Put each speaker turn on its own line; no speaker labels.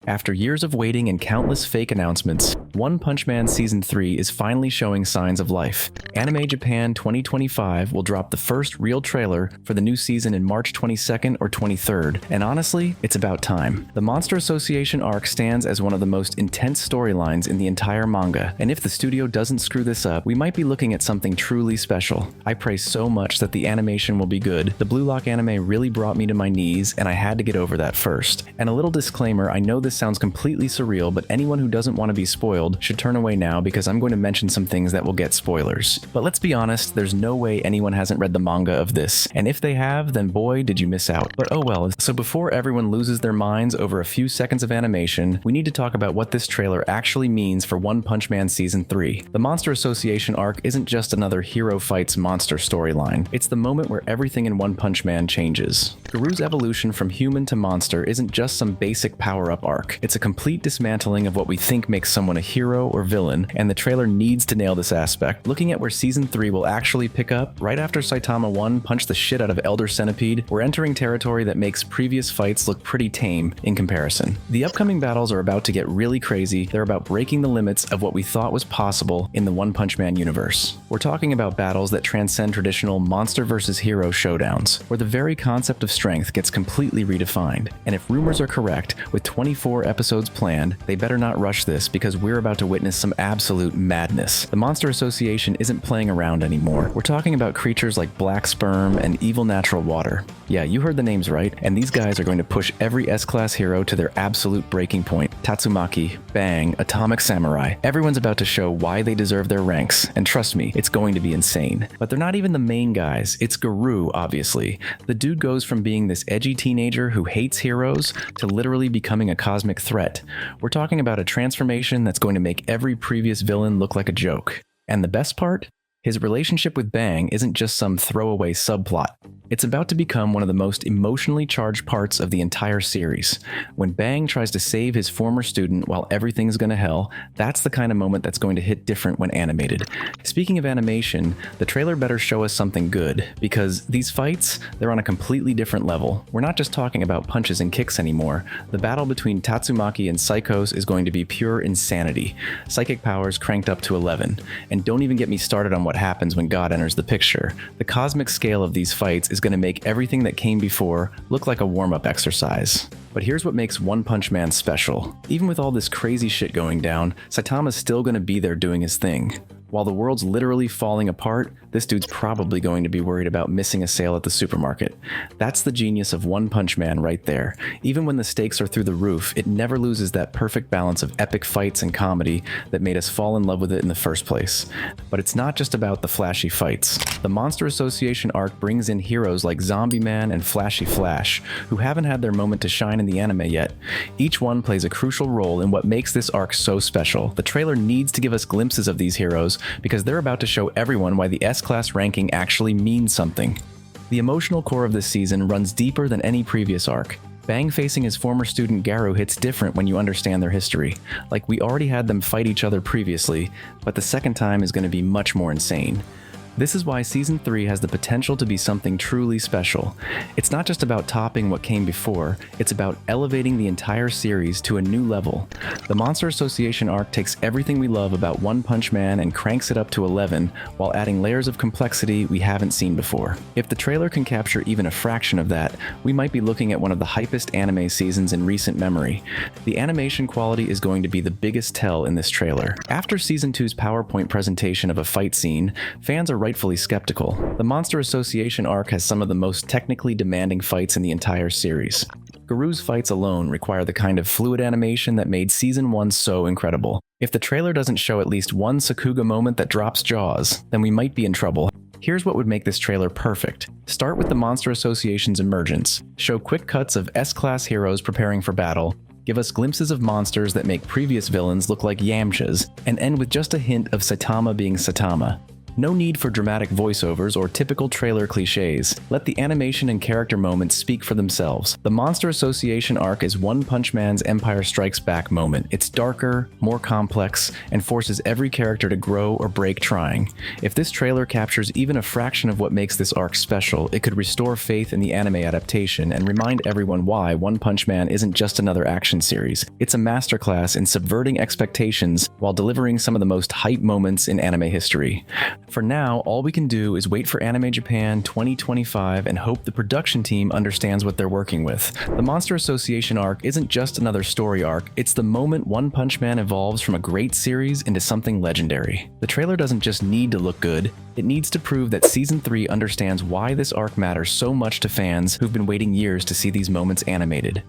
After years of waiting and countless fake announcements, One Punch Man Season 3 is finally showing signs of life. AnimeJapan 2025 will drop the first real trailer for the new season in March 22nd or 23rd, and honestly, it's about time. The Monster Association arc stands as one of the most intense storylines in the entire manga, and if the studio doesn't screw this up, we might be looking at something truly special. I pray so much that the animation will be good. The Blue Lock anime really brought me to my knees, and I had to get over that first. And a little disclaimer, I know this sounds completely surreal, but anyone who doesn't want to be spoiled should turn away now because I'm going to mention some things that will get spoilers. But let's be honest, there's no way anyone hasn't read the manga of this, and if they have, then boy did you miss out. But oh well. So before everyone loses their minds over a few seconds of animation, we need to talk about what this trailer actually means for One Punch Man Season 3. The Monster Association arc isn't just another hero fights monster storyline. It's the moment where everything in One Punch Man changes. Garou's evolution from human to monster isn't just some basic power-up arc. It's a complete dismantling of what we think makes someone a hero or villain, and the trailer needs to nail this aspect. Looking at where Season 3 will actually pick up, right after Saitama 1 punched the shit out of Elder Centipede, we're entering territory that makes previous fights look pretty tame in comparison. The upcoming battles are about to get really crazy. They're about breaking the limits of what we thought was possible in the One Punch Man universe. We're talking about battles that transcend traditional monster versus hero showdowns, where the very concept of strength gets completely redefined. And if rumors are correct, with 24 episodes planned, they better not rush this because we're about to witness some absolute madness. The Monster Association isn't playing around anymore. We're talking about creatures like Black Sperm and Evil Natural Water. Yeah, you heard the names right, and these guys are going to push every S-Class hero to their absolute breaking point. Tatsumaki, Bang, Atomic Samurai. Everyone's about to show why they deserve their ranks, and trust me, it's going to be insane. But they're not even the main guys. It's Garou, obviously. The dude goes from being this edgy teenager who hates heroes to literally becoming a cosmic threat. We're talking about a transformation that's going to make every previous villain look like a joke. And the best part? His relationship with Bang isn't just some throwaway subplot. It's about to become one of the most emotionally charged parts of the entire series. When Bang tries to save his former student while everything's gonna hell, that's the kind of moment that's going to hit different when animated. Speaking of animation, the trailer better show us something good, because these fights, they're on a completely different level. We're not just talking about punches and kicks anymore. The battle between Tatsumaki and Psychos is going to be pure insanity. Psychic powers cranked up to 11. And don't even get me started on what happens when God enters the picture. The cosmic scale of these fights is going to make everything that came before look like a warm-up exercise. But here's what makes One Punch Man special. Even with all this crazy shit going down, Saitama's still going to be there doing his thing. While the world's literally falling apart, this dude's probably going to be worried about missing a sale at the supermarket. That's the genius of One Punch Man right there. Even when the stakes are through the roof, it never loses that perfect balance of epic fights and comedy that made us fall in love with it in the first place. But it's not just about the flashy fights. The Monster Association arc brings in heroes like Zombie Man and Flashy Flash, who haven't had their moment to shine in the anime yet. Each one plays a crucial role in what makes this arc so special. The trailer needs to give us glimpses of these heroes, because they're about to show everyone why the S-Class ranking actually means something. The emotional core of this season runs deeper than any previous arc. Bang facing his former student Garou hits different when you understand their history. Like, we already had them fight each other previously, but the second time is going to be much more insane. This is why Season 3 has the potential to be something truly special. It's not just about topping what came before, it's about elevating the entire series to a new level. The Monster Association arc takes everything we love about One Punch Man and cranks it up to 11, while adding layers of complexity we haven't seen before. If the trailer can capture even a fraction of that, we might be looking at one of the hypest anime seasons in recent memory. The animation quality is going to be the biggest tell in this trailer. After Season 2's PowerPoint presentation of a fight scene, fans are rightfully skeptical. The Monster Association arc has some of the most technically demanding fights in the entire series. Garou's fights alone require the kind of fluid animation that made Season 1 so incredible. If the trailer doesn't show at least one Sakuga moment that drops jaws, then we might be in trouble. Here's what would make this trailer perfect. Start with the Monster Association's emergence. Show quick cuts of S-Class heroes preparing for battle. Give us glimpses of monsters that make previous villains look like Yamchas, and end with just a hint of Saitama being Saitama. No need for dramatic voiceovers or typical trailer cliches. Let the animation and character moments speak for themselves. The Monster Association arc is One Punch Man's Empire Strikes Back moment. It's darker, more complex, and forces every character to grow or break trying. If this trailer captures even a fraction of what makes this arc special, it could restore faith in the anime adaptation and remind everyone why One Punch Man isn't just another action series. It's a masterclass in subverting expectations while delivering some of the most hype moments in anime history. For now, all we can do is wait for AnimeJapan 2025 and hope the production team understands what they're working with. The Monster Association arc isn't just another story arc, it's the moment One Punch Man evolves from a great series into something legendary. The trailer doesn't just need to look good, it needs to prove that Season 3 understands why this arc matters so much to fans who've been waiting years to see these moments animated.